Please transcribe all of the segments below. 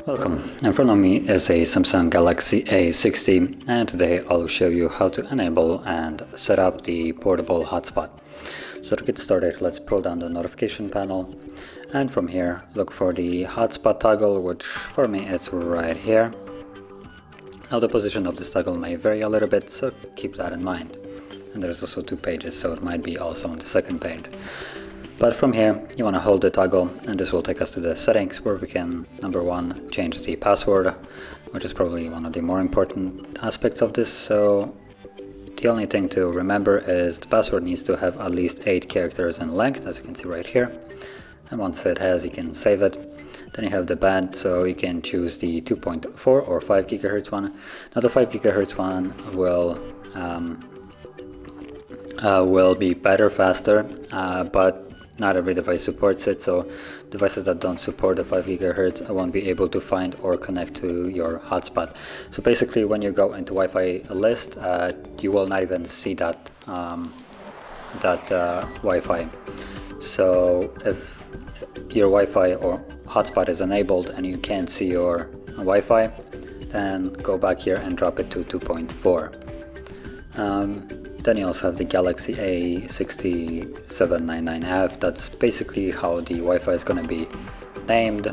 Welcome, in front of me is a Samsung Galaxy A60 and today I'll show you how to enable and set up the portable hotspot. So to get started, let's pull down the notification panel and from here look for the hotspot toggle, which for me is right here. Now the position of this toggle may vary a little bit, so keep that in mind. And there's also 2 pages, so it might be also on the second page. But from here, you want to hold the toggle, and this will take us to the settings where we can, number 1, change the password, which is probably one of the more important aspects of this. So the only thing to remember is the password needs to have at least 8 characters in length, as you can see right here. And once it has, you can save it. Then you have the band, so you can choose the 2.4 or 5 GHz one. Now the 5 GHz one will be better, faster, but not every device supports it, so devices that don't support the 5 GHz won't be able to find or connect to your hotspot. So basically when you go into Wi-Fi list, you will not even see that Wi-Fi. So if your Wi-Fi or hotspot is enabled and you can't see your Wi-Fi, then go back here and drop it to 2.4. Then you also have the Galaxy A60 That's basically how the Wi-Fi is going to be named.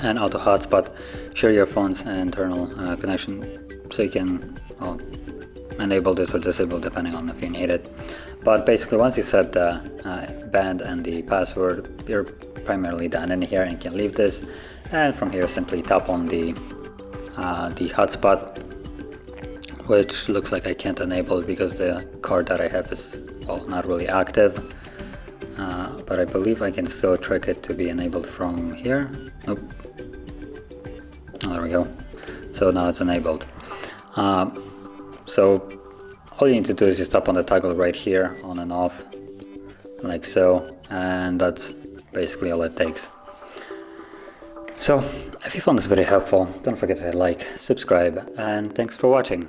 And auto hotspot, share your phone's internal connection, so you can enable this or disable depending on if you need it. But basically once you set the band and the password, you're primarily done in here and you can leave this. And from here simply tap on the hotspot, which looks like I can't enable it because the card that I have is not really active, but I believe I can still trick it to be enabled from here. Nope. Oh, there we go. So now it's enabled. So all you need to do is just tap on the toggle right here, on and off, like so, and that's basically all it takes. So if you found this video helpful, don't forget to like, subscribe, and thanks for watching.